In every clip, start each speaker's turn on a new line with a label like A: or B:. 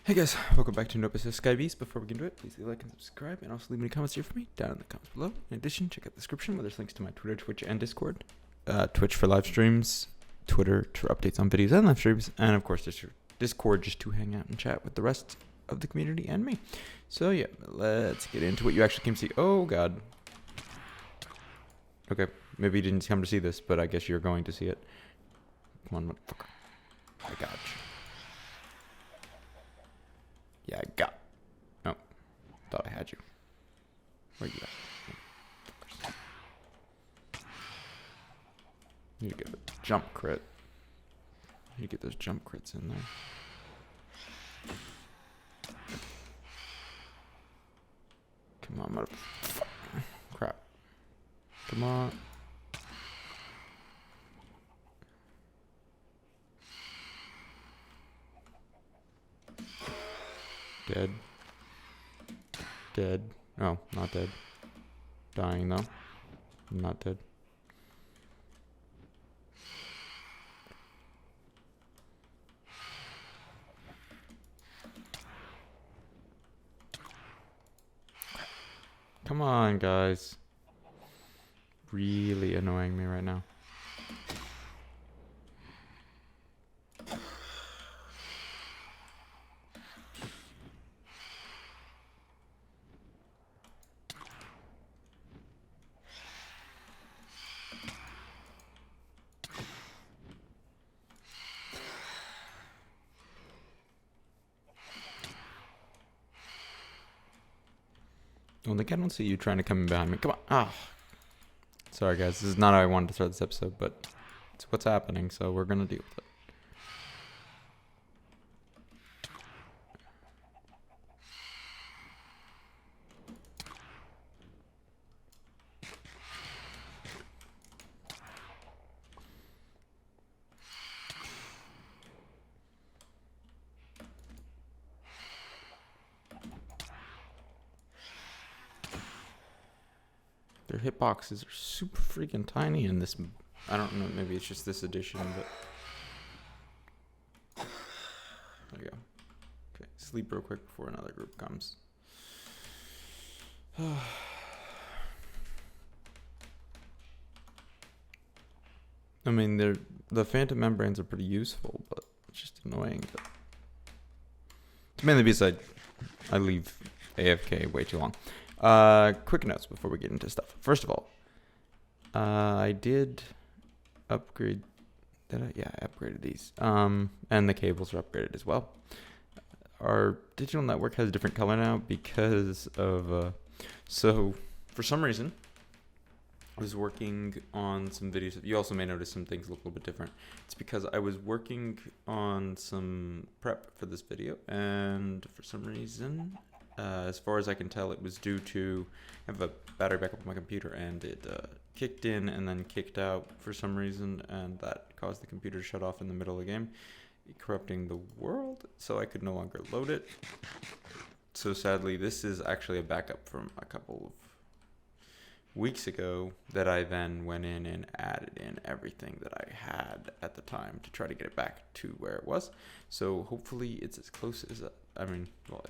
A: Hey guys, welcome back to No Business Sky Beast. Before we get into it, please leave a like and subscribe, and also leave any comments here for me down in the comments below. In addition, check out the description where there's links to my Twitter, Twitch, and Discord. Twitch for live streams, Twitter for updates on videos and live streams, and of course Discord just to hang out and chat with the rest of the community and me. So yeah, let's get into what you actually came to see. Oh god. Okay, maybe you didn't come to see this, but I guess you're going to see it. Come on, motherfucker. I got you. Yeah, I got. Oh, thought I had you. Where you at? Need to get the jump crit. Need to get those jump crits in there. Come on, motherfucker. Crap. Come on. Dead. Dead. Oh, not dead. Dying though. Not dead. Come on, guys. Really annoying me right now. Oh, like I don't see you trying to come in behind me. Come on. Ah. Sorry, guys. This is not how I wanted to start this episode, but it's what's happening, so we're going to deal with it. Their hitboxes are super freaking tiny in this. I don't know, maybe it's just this edition, but. There you go. Okay, sleep real quick before another group comes. I mean, the phantom membranes are pretty useful, but it's just annoying. But it's mainly because I leave AFK way too long. Quick notes before we get into stuff. First of all, I did upgrade. Did I? Yeah, I upgraded these. And the cables are upgraded as well. Our digital network has a different color now because of. So for some reason, I was working on some videos. You also may notice some things look a little bit different. It's because I was working on some prep for this video, and for some reason, as far as I can tell, it was due to I have a battery backup on my computer, and it kicked in and then kicked out for some reason, and that caused the computer to shut off in the middle of the game, corrupting the world, so I could no longer load it. So sadly, this is actually a backup from a couple of weeks ago that I then went in and added in everything that I had at the time to try to get it back to where it was. So hopefully it's as close as, it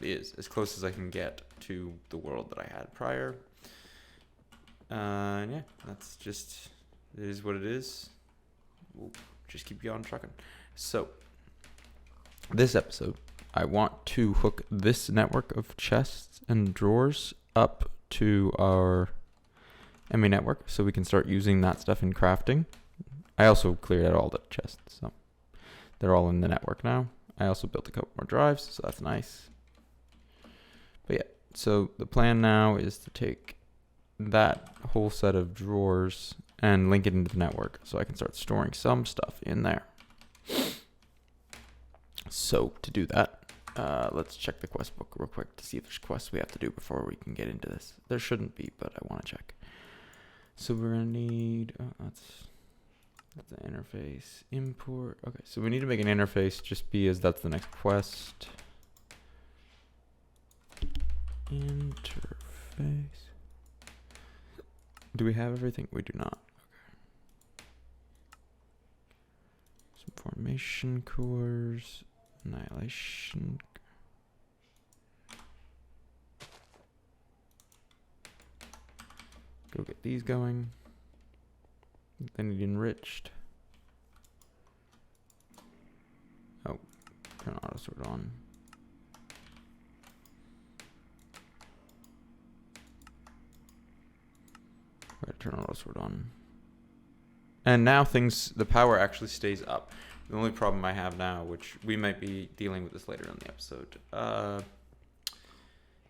A: is as close as I can get to the world that I had prior. Yeah, that's just, it is what it is. We'll just keep you on trucking. So this episode, I want to hook this network of chests and drawers up to our ME network so we can start using that stuff in crafting. I also cleared out all the chests, so they're all in the network now. I also built a couple more drives, so that's nice. But yeah, so the plan now is to take that whole set of drawers and link it into the network so I can start storing some stuff in there. So to do that, let's check the quest book real quick to see if there's quests we have to do before we can get into this. There shouldn't be, but I want to check. So we're gonna need, that's the interface, import. Okay, so we need to make an interface just because that's the next quest. Interface. Do we have everything? We do not. Okay. Some formation cores, annihilation. Go get these going. They need enriched. Oh, turn auto sort on. Gotta turn auto sort on. And now the power actually stays up. The only problem I have now, which we might be dealing with this later in the episode,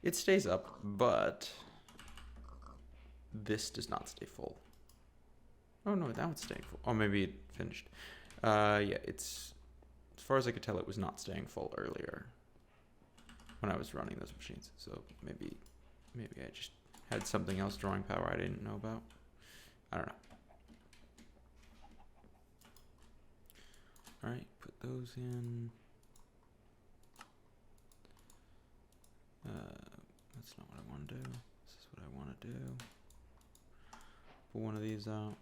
A: it stays up, but this does not stay full. Oh no, that one's staying full. Oh, maybe it finished. Yeah, it's, as far as I could tell, it was not staying full earlier when I was running those machines. So maybe I just had something else drawing power I didn't know about. I don't know. All right, put those in. That's not what I want to do. This is what I want to do. Pull one of these out.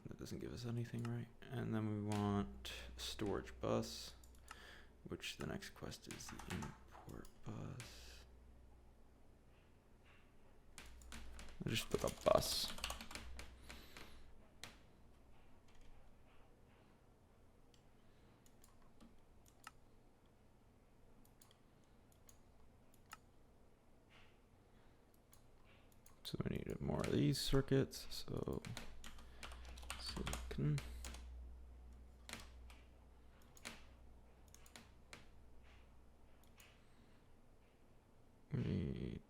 A: That doesn't give us anything, right? And then we want storage bus, which the next quest is the import bus. I'll just put a bus. So we need more of these circuits. So silicon. We need.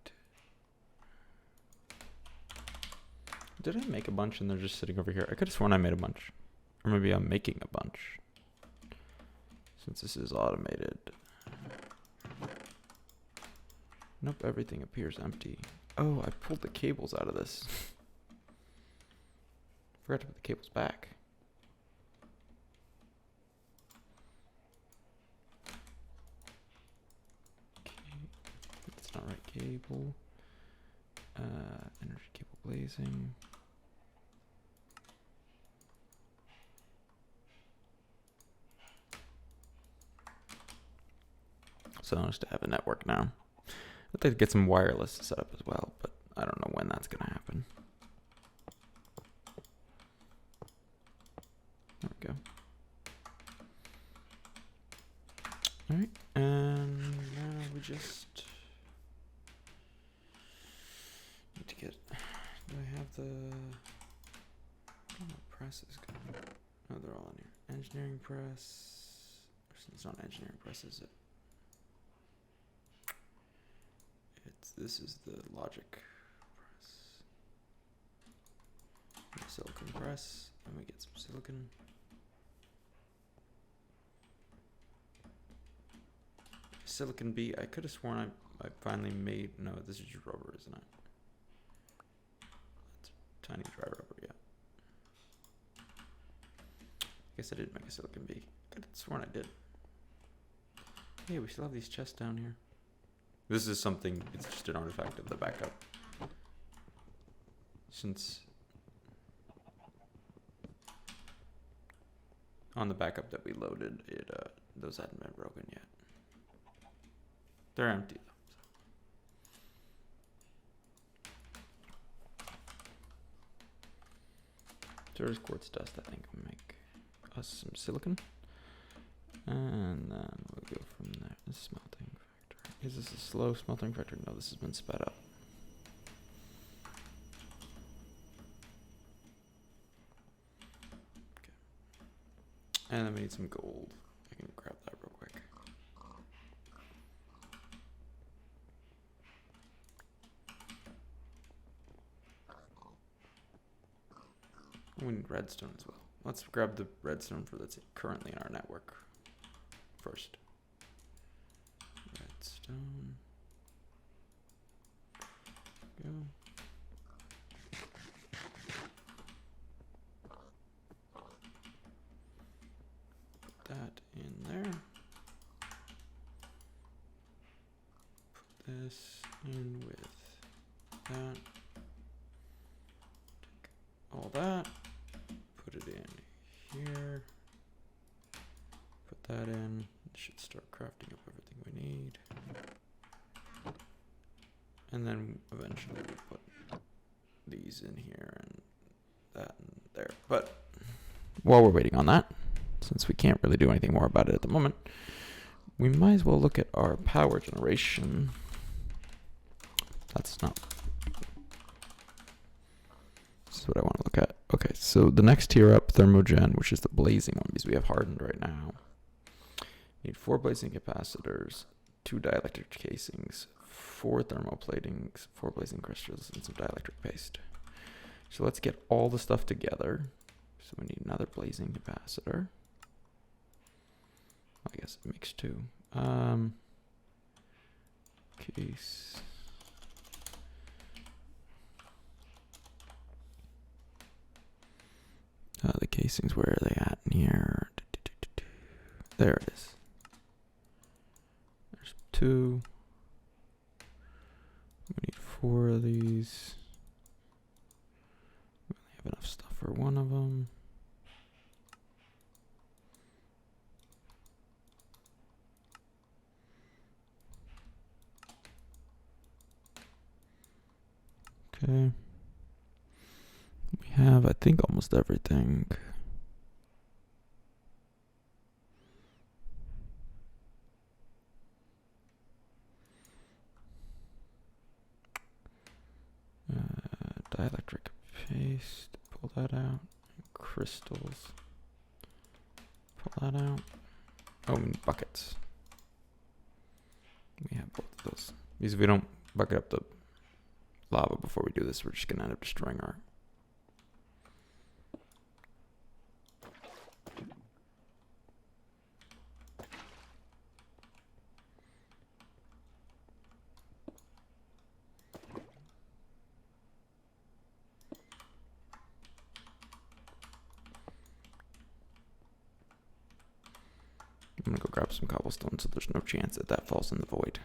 A: Did I make a bunch and they're just sitting over here? I could have sworn I made a bunch. Or maybe I'm making a bunch. Since this is automated. Nope, everything appears empty. Oh, I pulled the cables out of this. Forgot to put the cables back. Okay, that's not right cable. Energy cable blazing. So nice to have a network now. I'd like to get some wireless set up as well, but I don't know when that's going to happen. There we go. Alright, and now we just need to get, do I have the, I don't know, presses going. No, they're all in here. Engineering press, it's not engineering press, is it? This is the logic press. The silicon press, and we get some silicon. Silicon B, I could have sworn I finally made, no, this is your rubber, isn't it? That's tiny dry rubber, yeah. I guess I did make a silicon B. I could have sworn I did. Hey, we still have these chests down here. This is something, it's just an artifact of the backup. Since on the backup that we loaded, those hadn't been broken yet. They're empty though. There's quartz dust, I think will make us some silicon. And then we'll go from there. This smelting. Is this a slow smelting factor? No, this has been sped up. Okay. And then we need some gold. I can grab that real quick. We need redstone as well. Let's grab the redstone that's currently in our network first. Redstone. Go. Put that in there. Put this in with that. Take all that. Put it in here. Put that in. It should start crafting up everything we need. And then eventually we put these in here and that in there. But while we're waiting on that, since we can't really do anything more about it at the moment, we might as well look at our power generation. That's not... This is what I want to look at. Okay, so the next tier up, thermogen, which is the blazing one, because we have hardened right now. We need 4 blazing capacitors, 2 dielectric casings, 4 thermoplatings, 4 blazing crystals, and some dielectric paste. So let's get all the stuff together. So we need another blazing capacitor. I guess it makes 2. Case. The casings, where are they at in here? There it is. There's 2. We need 4 of these. We only have enough stuff for 1 of them. Okay. We have, I think, almost everything. Dielectric paste, pull that out. Crystals, pull that out. Oh, we need buckets. We have both of those. Because if we don't bucket up the lava before we do this, we're just going to end up destroying our... I'm gonna go grab some cobblestone so there's no chance that that falls in the void.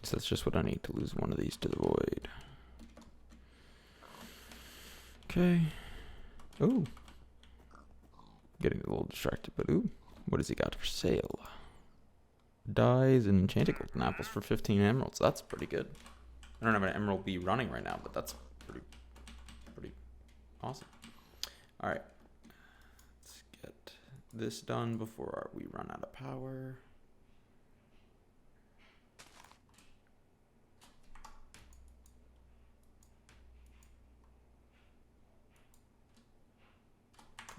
A: So that's just what I need to lose one of these to the void. Okay. Ooh. Getting a little distracted, but ooh. What has he got for sale? Dyes and enchanted golden apples for 15 emeralds. That's pretty good. I don't have an emerald bee running right now, but that's pretty awesome. All right, let's get this done before we run out of power.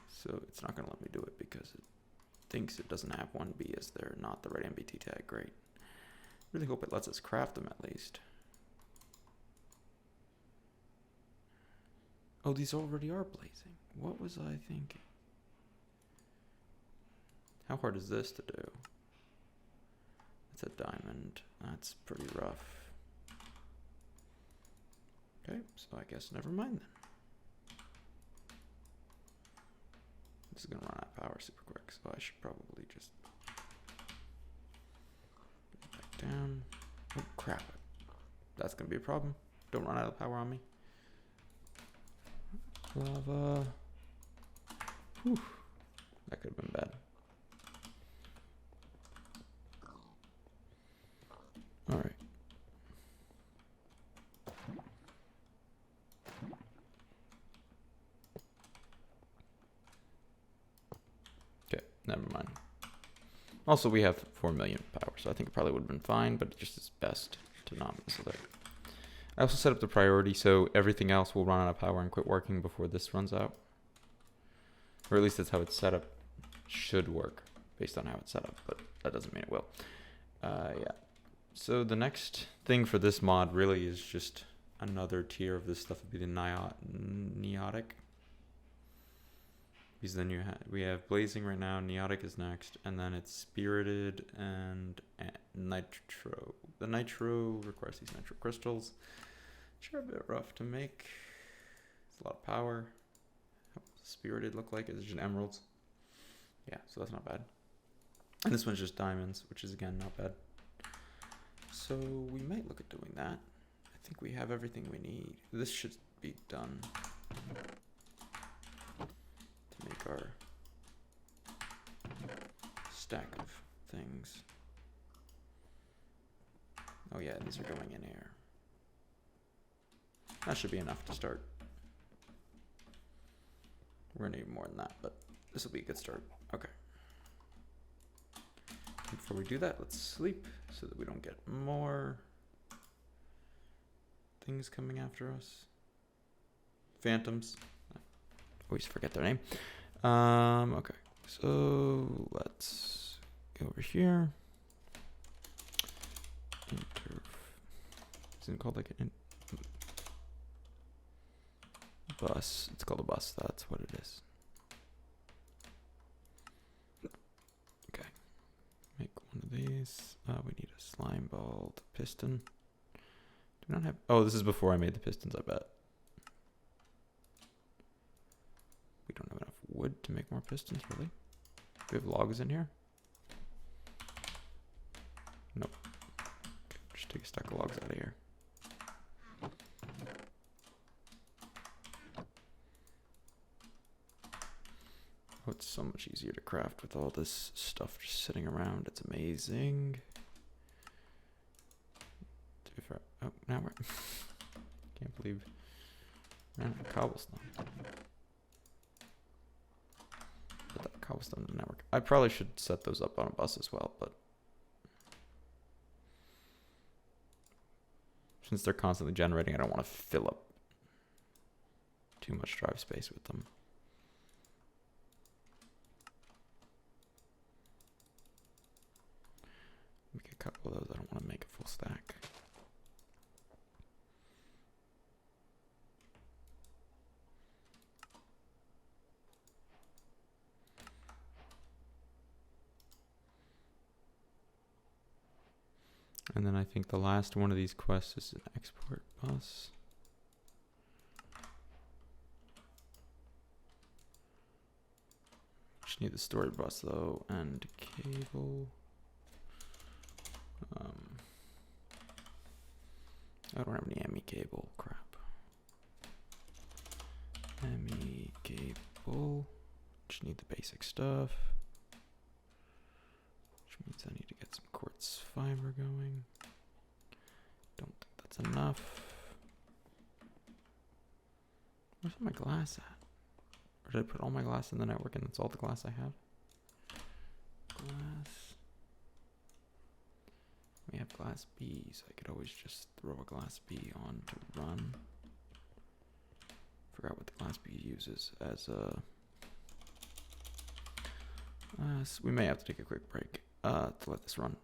A: So it's not gonna let me do it because it thinks it doesn't have 1B as they're not the right MBT tag. Great. Really hope it lets us craft them at least. Oh, these already are blazing. What was I thinking? How hard is this to do? It's a diamond. That's pretty rough. Okay, so I guess never mind then. This is gonna run out of power super quick, so I should probably just get back down. Oh crap. That's gonna be a problem. Don't run out of power on me. Lava. Whew. That could have been bad. Alright. Okay, never mind. Also, we have 4 million power, so I think it probably would have been fine, but it just is best to not mess with it. I also set up the priority so everything else will run out of power and quit working before this runs out. Or at least that's how it's set up. Should work based on how it's set up, but that doesn't mean it will. Yeah. So the next thing for this mod really is just another tier of this stuff would be the neotic. Because then we have blazing right now, neotic is next, and then it's spirited and nitro. The nitro requires these nitro crystals, which are a bit rough to make. It's a lot of power. How does spirited look like? It's just emeralds. Yeah, so that's not bad. And this one's just diamonds, which is again not bad. So we might look at doing that. think we have everything we need. This should be done to make our stack of things. Oh yeah, these are going in here. That should be enough to start. We're gonna need more than that, but this will be a good start. Okay. Before we do that, let's sleep so that we don't get more things coming after us. Phantoms. I always forget their name. Okay. So let's go over here. Isn't it called like an bus? It's called a bus. That's what it is. Okay. Make one of these. We need a slime ball piston. Do we not have? Oh, this is before I made the pistons, I bet. We don't have enough wood to make more pistons, really. Do we have logs in here? Nope. Okay, just take a stack of logs out of here. Oh, it's so much easier to craft with all this stuff just sitting around. It's amazing. Oh, now we're... Can't believe... Ran out of cobblestone. Put that cobblestone to network. I probably should set those up on a bus as well, but... Since they're constantly generating, I don't want to fill up too much drive space with them. Make a couple of those. I don't want to make a full stack. And then I think the last one of these quests is an export bus. Just need the storage bus though, and cable. I don't have any ME cable. Crap. ME cable. Just need the basic stuff. Which means I need to get some quartz fiber going. Don't think that's enough. Where's my glass at? Or did I put all my glass in the network and that's all the glass I have? Glass. We have glass B, so I could always just throw a glass B on to run. Forgot what the glass B uses as a... so we may have to take a quick break to let this run.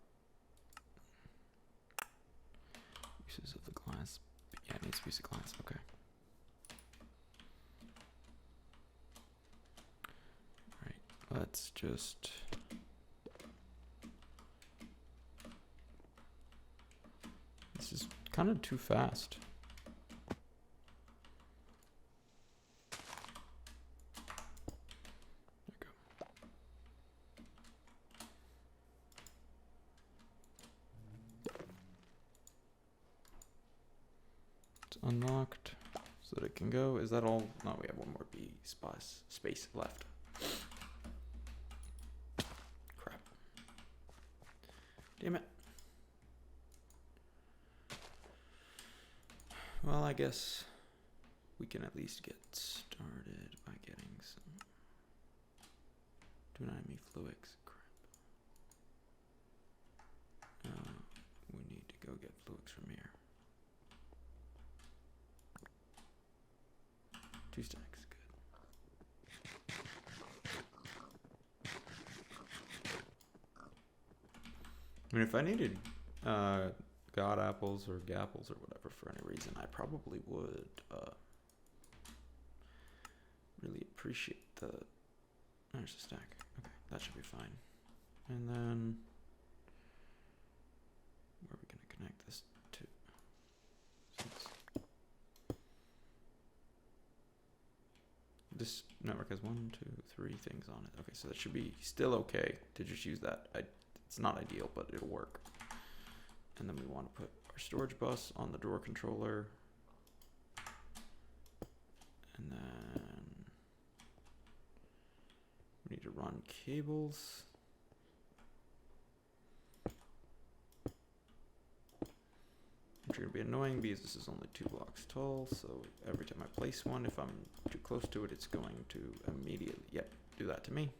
A: Uses of the glass. Yeah, it needs to use of glass. Okay. Alright, let's just... This is kind of too fast. There we go. It's unlocked so that it can go. Is that all? No, we have one more B space left. Crap. Damn it. Well, I guess we can at least get started by getting some... Do not have any fluix. Crap. We need to go get fluix from here. 2 stacks, good. I mean, if I needed god apples or gapples or whatever for any reason, I probably would really appreciate the... There's a stack. Okay, that should be fine. And then where are we going to connect this to? This network has 1, 2, 3 things on it. Okay, so that should be still okay to just use that. It's not ideal, but it'll work. And then we want to put our our storage bus on the door controller. And then we need to run cables. Which are going to be annoying because this is only 2 blocks tall, so every time I place one, if I'm too close to it, it's going to immediately, do that to me.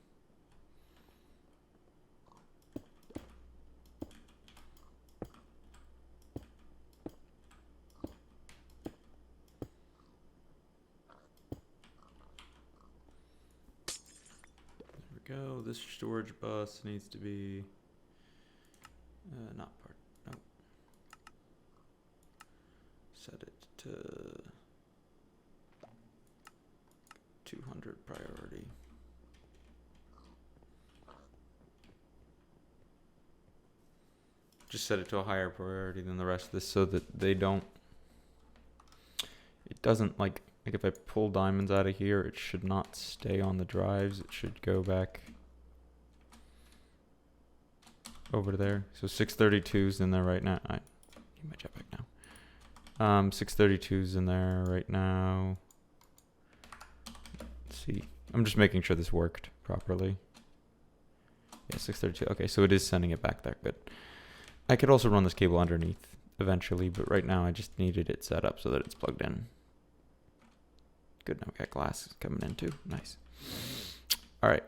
A: There we go. This storage bus needs to be not part. No. Set it to 200 priority. Just set it to a higher priority than the rest of this so that they don't, it doesn't like if I pull diamonds out of here, it should not stay on the drives. It should go back over there. So 632's in there right now. I need my jetpack now. 632's in there right now. Let's see. I'm just making sure this worked properly. Yeah, 632. Okay, so it is sending it back there. Good. I could also run this cable underneath eventually, but right now I just needed it set up so that it's plugged in. Good, now we got glass coming in too. Nice. All right.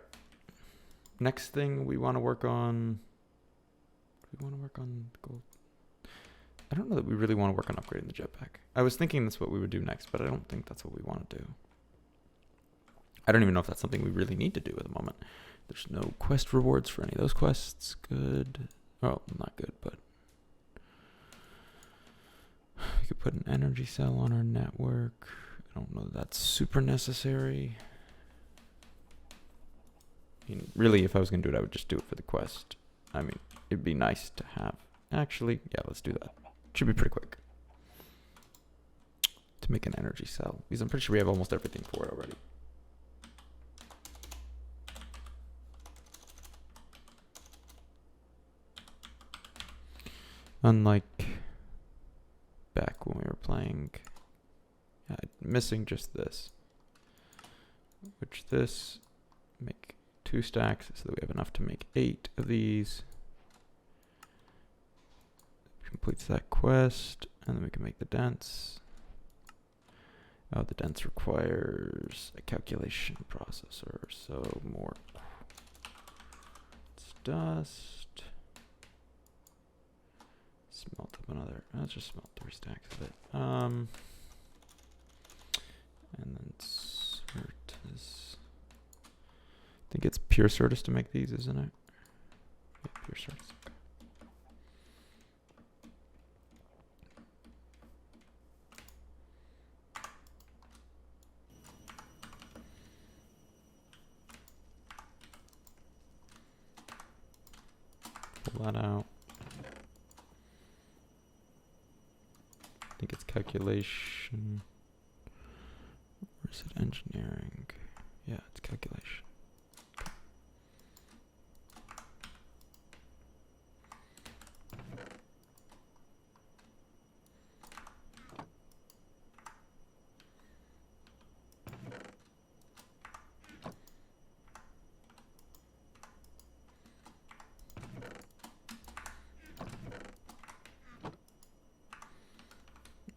A: Next thing we want to work on. We want to work on gold. I don't know that we really want to work on upgrading the jetpack. I was thinking that's what we would do next, but I don't think that's what we want to do. I don't even know if that's something we really need to do at the moment. There's no quest rewards for any of those quests. Good. Oh, not good, but we could put an energy cell on our network. I don't know that that's super necessary. I mean, really, if I was going to do it, I would just do it for the quest. I mean, it'd be nice to have. Actually, yeah, let's do that. Should be pretty quick. To make an energy cell. Because I'm pretty sure we have almost everything for it already. Unlike back when we were playing, missing just this. Which this, make 2 stacks so that we have enough to make 8 of these. Completes that quest, and then we can make the dents. Oh, the dents requires a calculation processor, so more. It's dust. Smelt up another. Let's just smelt 3 stacks of it. And then Certus. I think it's pure Certus to make these, isn't it? Yeah, pure Certus. Okay. Pull that out. I think it's calculation. Or is it engineering? Yeah, it's calculation.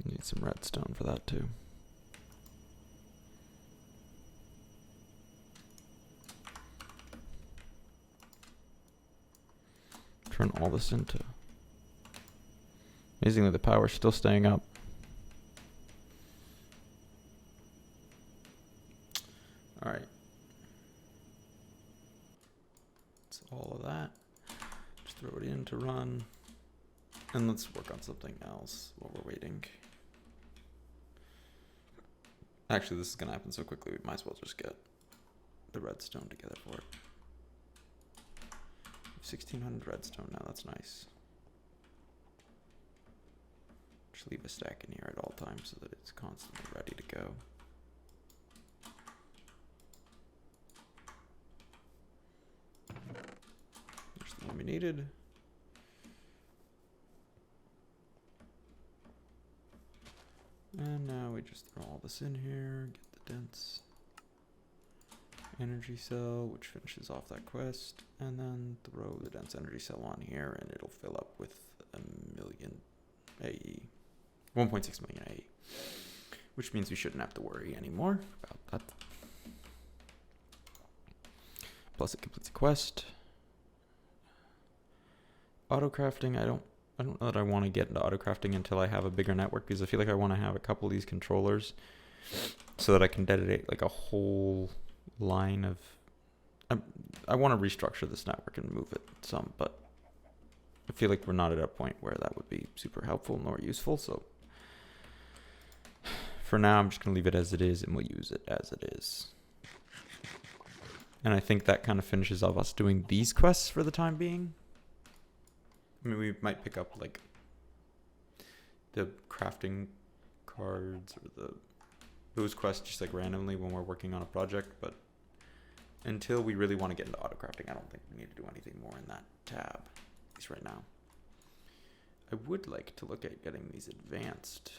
A: Need some redstone for that too. Turn all this into. Amazingly, the power's still staying up. All right. That's all of that. Just throw it in to run. And let's work on something else while we're waiting. Actually, this is going to happen so quickly, we might as well just get the redstone together for it. 1600 redstone now, that's nice. Just leave a stack in here at all times so that it's constantly ready to go. There's the one we needed. And now we just throw all this in here, get the dense energy cell, which finishes off that quest, and then throw the dense energy cell on here, and it'll fill up with a million AE. 1.6 million AE. Which means we shouldn't have to worry anymore about that. Plus it completes a quest. Auto crafting, I don't know that I want to get into auto crafting until I have a bigger network, because I feel like I want to have a couple of these controllers so that I can dedicate like a whole line of. I want to restructure this network and move it some, but I feel like we're not at a point where that would be super helpful nor useful. So for now, I'm just going to leave it as it is, and we'll use it as it is. And I think that kind of finishes off us doing these quests for the time being. I mean, we might pick up like the crafting cards or those quests just like randomly when we're working on a project, but until we really want to get into auto crafting, I don't think we need to do anything more in that tab, at least right now. I would like to look at getting these advanced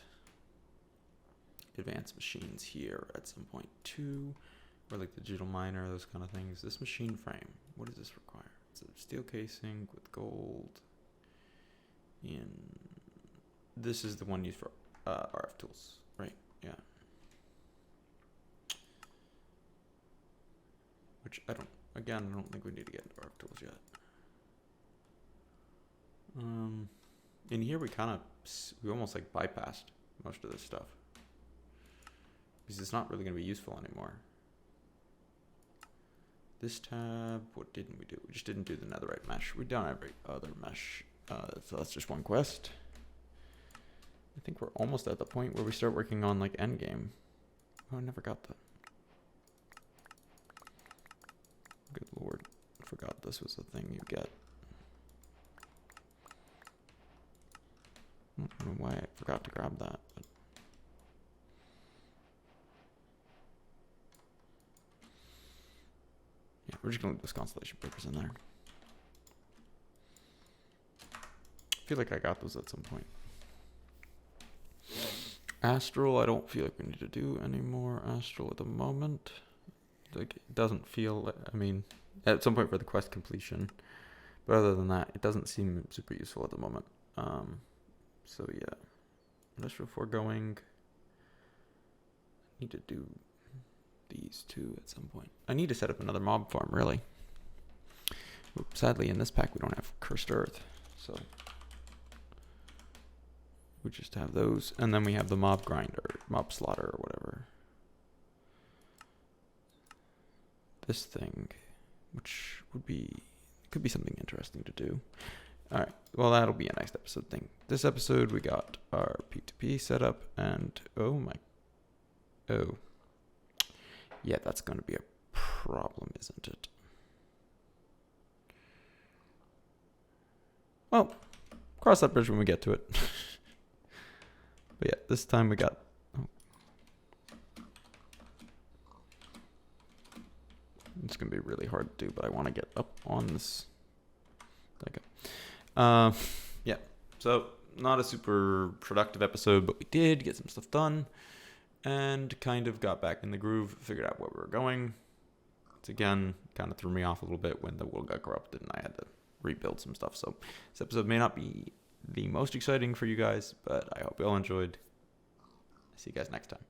A: machines here at some point too, or like the digital miner, those kind of things. This machine frame, what does this require? It's a steel casing with gold. This is the one used for RF tools, right? Yeah. Which I don't think we need to get into RF tools yet. In here we almost like bypassed most of this stuff, because it's not really going to be useful anymore. This tab, what didn't we do? We just didn't do the netherite mesh. We've done every other mesh. So that's just one quest. I think we're almost at the point where we start working on like endgame. Oh, I never got that. Good lord. I forgot this was the thing you get. I don't know why I forgot to grab that. But yeah, we're just going to leave those constellation papers in there. I feel like I got those at some point. Astral, I don't feel like we need to do any more Astral at the moment. Like, it doesn't feel, I mean, at some point for the quest completion. But other than that, it doesn't seem super useful at the moment. So yeah, industrial foregoing. I need to do these two at some point. I need to set up another mob farm, really. Sadly, in this pack, we don't have cursed earth, so we just have those, and then we have the mob grinder, mob slaughter, or whatever. This thing, which could be something interesting to do. All right, well, that'll be a next episode thing. This episode, we got our P2P set up, and oh, yeah, that's going to be a problem, isn't it? Well, cross that bridge when we get to it. But yeah, this time we got. Oh. It's gonna be really hard to do, but I want to get up on this. Okay. Yeah. So not a super productive episode, but we did get some stuff done, and kind of got back in the groove. Figured out where we were going. It's again kind of threw me off a little bit when the world got corrupted and I had to rebuild some stuff. So this episode may not be the most exciting for you guys, but I hope you all enjoyed. See you guys next time.